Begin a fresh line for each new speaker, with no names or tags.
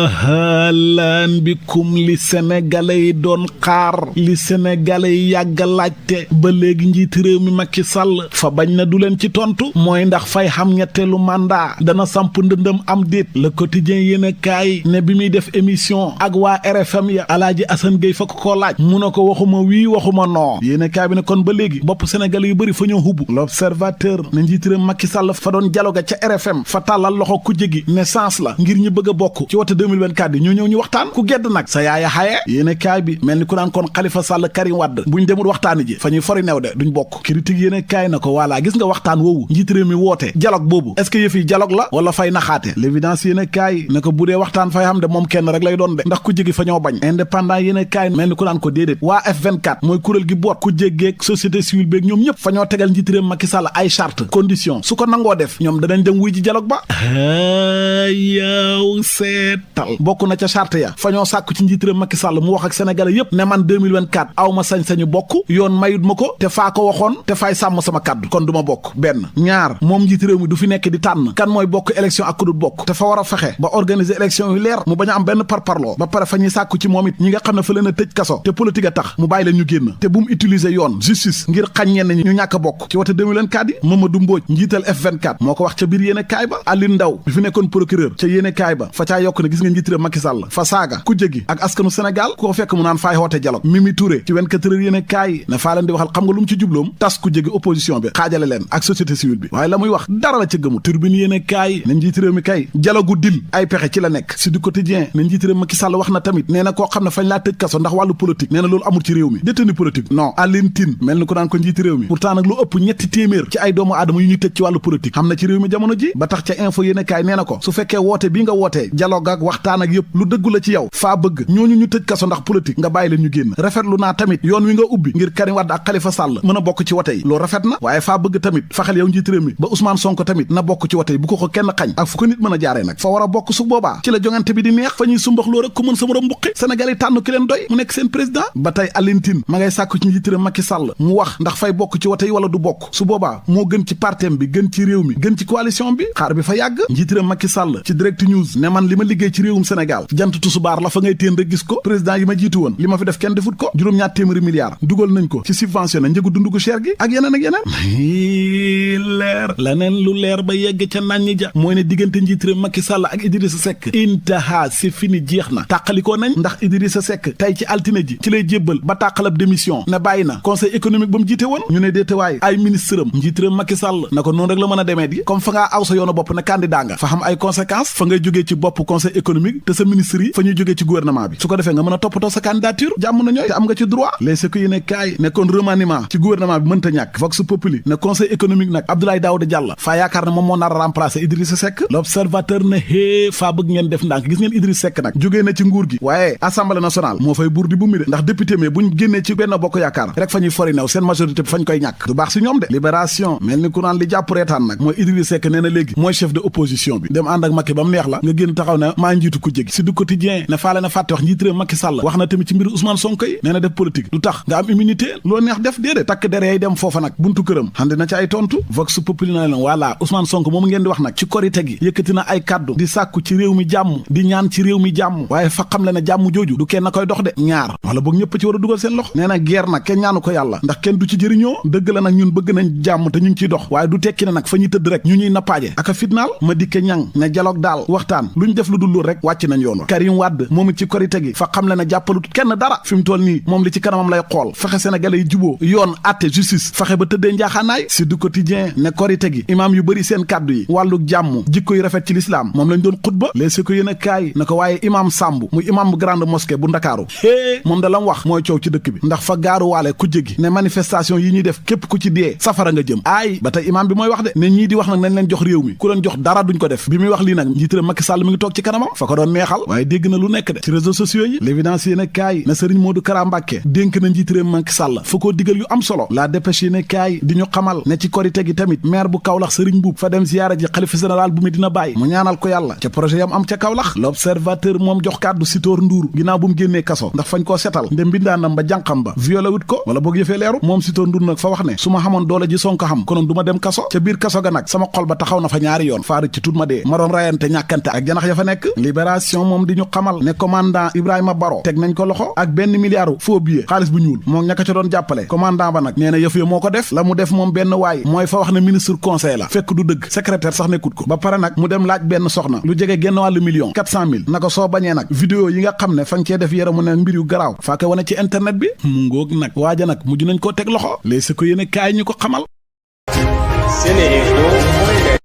halaan bikum li sénégalais yi doon xaar li sénégalais yi yàgga laajte ba léegi njiiti réew mi Macky Sall fa bañ na du leen ci tontu mooy ndax fay xam ñetteelu mandat dana samp ndëndëm am déet le quotidien yéen kaay ne bi muy def émission ak waa RFM ya Alaaji Assane Gueye fa ko laaj mu ne ko waxuma wii waxuma non yéen kaay bi ne kon ba léegi bopp sénégalais yu bëri fa ñoo hubbu l'observateur ne njiiti réew Macky Sall fa doon dialogue ca RFM fa tàllal loxo ku jégi ne sens la ngir ñi bëgg a bokk ci wote 2024 yi ñoo ñëw ñu waxtaan ku gedd nag sa yaaya xaye yéene kaay bi mel ni ku naan kon Khalifa Sall Karim Wade buñ demul waxtaani ji fa ñuy fori new de duñ bokk critique yéene kaay na ko voilà gis nga waxtaan woowu njiit réew mi woote dialogue boobu est-ce que yëf yi dialogue la wala fay naxaate l'évidence yéene kaay ne ko bu dee waxtaan fay xam de moom kenn rek lay doon de ndax ku jégi fa ñoo bañ indépendant yéene kaay mel ni ku naan ko déedéet waa F24 mooy kuréel gi boot ku jéggeeg société civile beeg ñoom ñëpp fa ñoo tegal njiit réew Macky Sall ay charte condition su ko nangoo def ñoom danañ dem wuy ji dialogue ba yow seetal bokk na ca charte ya fa ñoo sàkku ci njiit réew Macky Sall mu wax ak sénégalais yépp ne man 2024 aw ma sañ-sañu bokk yoon mayut ma ko te faa ko waxoon te faay sàmm sama kàddu kon du ma bokk benn ñaar moom njiit réew mi du fi nekk di tànn kan mooy bokk élection ak ku dul bokk te fa war a fexe ba organiser élection yu leer mu bañ a am benn parparloo ba pare fa ñuy sàkku ci moom it ñi nga xam ne fa leen a tëj kaso te politique a tax mu bàyyi leen ñu génn te bu mu utiliser yoon justice ngir xañ ñenn ñu ñàkk a bokk ci wote 2024 yi Mamadou Mbodj njiital F24 moo ko wax ca biir yéene kaay ba Alioune Ndao bi fi nekkoon procureur ca yéene kaay ba fa caa yokk ne gis nga njiit réew Macky Sall fa saaga ku jégi ak askanu Sénégal ku ko fekk mu naan faay hoote dialogue Mimi Touré ci 24 heures yéene kaay ne faa leen di waxal xam nga lu mu ci jubloom tas ku jégi opposition bi xaajale leen ak société civile bi waaye la muy wax dara la ca gëmu Tribune yéene kaay ne njiit réew mi kay dialogue dil ay pexe ci la nekk si du quotidien ne njiit réew Macky Sall wax na tamit nee na koo xam ne fañ laa tëj kaso ndax wàllu politique nee na loolu amul ci réew mi détenu politique non Alioune Tine mel ni ko naan ko njiit réew mi pourtant nag lu ëpp ñetti téeméer ci ay doomu aadama yu ñu tëj ci wàllu politique xam na ci réew mi jamono ji ba tax ca info yéene kaay nee na ko su fekkee woote bii nga wootee dialogue ak waxtaan ak yëpp lu dëggu la ci yow faa bëgg ñooñu ñu tëj kaso ndax politique nga bàyyi leen ñu génn rafetlu naa tamit yoon wi nga ubbi ngir Karim Wade ak Khalifa Sall mën a bokk ci wote yi loolu rafet na waaye faa bëgg tamit faxal yow njiit réew mi ba Ousmane Sonko tamit na bokk ci wote yi bu ko kenn xañ ak fu ko nit mën a jaaree nag fa war a bokk su boobaa ci la jongante bi di neex fa ñuy sumbax loo rek ku mën sa moroom mbuqi Sénégal yi tànn ki leen doy mu nekk seen président ba tey Alioune Tine ma ngay sàkku ci njiit réew Macky Sall mu wax ndax fay bokk ci wote yi wala du bokk su boobaa moo gën ci partem bi gën ci réew mi gën ci coalition bi xaar bi fa yàgg njiit réew Macky Sall ci Direct News ne man li ma liggéey ci réewum Sénégal jant tusubaar la fa ngay téen rek gis ko président yi ma jiitu woon li ma fi def kenn defut ko juróom-ñaar téeméeri milliards dugal nañ ko ci subventionné njëgu dundu gu cher gi ak yeneen ak yeneen leer laneen lu leer ba yegg ca nañ ja mooy ne diggante njiit réew Macky Sall ak Idrissa Seck intaha c'est fini jeex na tàqalikoo nañ ndax Idrissa Seck tey ci altine ji ci lay jébbal ba tàqalab démission ne bàyyi na conseil économique ba mu jiite woon ñu ne déetewaay ay ministre am njiit réew Macky Sall na ko noonu rek la mën a demee di comme fa ngaa aw sa yoonu bopp ne candidat nga fa xam ay conséquences fa ngay jógee ci bopp conseil économique te sa ministre yi fa ñuy jógee ci gouvernement bi su ko defee nga mën a toppatoo sa candidature jàmm na ñooy te am nga ci droit les secours yi ne kaay ne kon remaniement ci gouvernement bi mënta ñàkk vox populi ne conseil économique nag Abdoulaye Daouda Diallo faa yaakaar ne moom moo nar a remplacer Idrissa Seck l'observateur ne hee faa bëgg ngeen def ndànk gis ngeen Idrissa Seck nag jógee na ci nguur gi waaye assemblée nationale moo fay buur di bu mi de ndax député mais buñ génnee ci benn bokk yaakaar rek fa ñuy fori new seen majorité bi fañ koy ñàkk du baax si ñoom de libération mel ni ku naan li jàpp reetaan nag mooy Idrissa Seck nee na léegi mooy chef de opposition bi dem ànd ak Macky ba mu neex la nga génn taxaw ne maa njiitu ku jégi si du quotidien ne faale na fàtte wax njiit réew Macky Sall wax na tamit ci mbiru Ousmane Sonko yi nee na def politique lu tax nga am immunité loo neex def déedéet takk der yay dem foofa nag buntu këram xandi na ci ay tontu vox populi na leen voilà Ousmane Sonko moom ngeen di wax nag ci korite gi yëkkati na ay kaddu di sàkku ci réew mi jàmm di ñaan ci réew mi jàmm waaye fa xam le ne jàmm jooju du kenn koy dox de ñaar wala boog ñëpp ci war a dugal seen loxo nee na guerre nag kenn ñaanu ko yàlla ndax kenn du ci jëriñoo dëgg la nag ñun bëgg nañ jàmm te ñu ngi ciy dox waaye du tekki ne nag fa ñuy tëdd rek ñu ñuy nappaaje aka fitnaal ma dikke ñang ne dialogue daal waxtaan luñ def lu dul lool rek wàcc nañ yoon wa Karim Wade moom it ci korite gi fa xam le ne jàppalut kenn dara fi mu toll nii moom li ci kanamam lay xool fexe sénégalais yi juboo yoon atte justice fexe ba tëddee njaaxaanaay si du quotidien ne korite gi imaam yu bëri seen kàddu yi wàllu jàmm jikko yu rafet ci lislaam moom lañ doon xutba les si ko yéen a kaay na ko waaye imaam Samb muy imaam bu grande mosquée bu Ndakaaru moom da lam wax mooy coow ci dëkk bi ndax fa gaaruwaale kujje gi ne manifestation yi ñuy def képp ku ci dee safara nga jëm aay ba tey imaam bi mooy wax de ne ñii di wax nag nañ leen jox réew mi ku leen jox dara duñ ko def bi muy wax lii nag njiit réew Macky Sall mi ngi toog ci kanamam fa ko doon neexal waaye dégg na lu nekk nekk de ci réseaux sociaux yi. l'évidence yéen kaay na Serigne Modou Kara Mbacké dénk na njiit réew Macky Sall fa koo digal yu am solo. la dépêche yéen kaay di ñu xamal ne ci korite gi tamit maire bu Kaolack Serigne Mboup fa dem ziyaara ji xalifa général bu Medina Baye mu ñaanal ko yàlla ca projet yam am ca Kaolack. l'observateur moom jox kàddu Sitor Ndour ginnaaw bu mu génnee kaso ndax fañ koo setal nde mbindaanam ba jànqam ba violé wut ko wala boog yëfee leeru moom Sitor Ndour nag fa wax ne su ma xamoon doole ji Sonko xam konoon du ma dem kaso ca biir kaso ga nag sama xol ba taxaw na fa ñaari yoon faari ci tut ma dee ma doon rayante ñàkkante ak janax ya fa nekk. libération moom di ñu xamal ne commandant Ibrahima Baro teg nañ ko loxo ak benn milliard faux billet xaalis bu ñuul moo ñaka ca doon jàppale commandant ba nag nee na yëf ya moo ko def la mu def moom benn waay mooy fa wax ne ministre conseil la fekk du dëgg secrétaire sax nekkut ko ba pare nag mu dem laaj benn soxna lu jege genn wàllu million 400 000 na ko soo bañee nag vidéo yi nga xam ne fa nga cee def yaramu ne mbir yu garaaw faa ko wane ci internet bi mu ngoog nag waaja nag mujj nañ koo teg loxo léegi ko yéene kaay ñu ko xamal.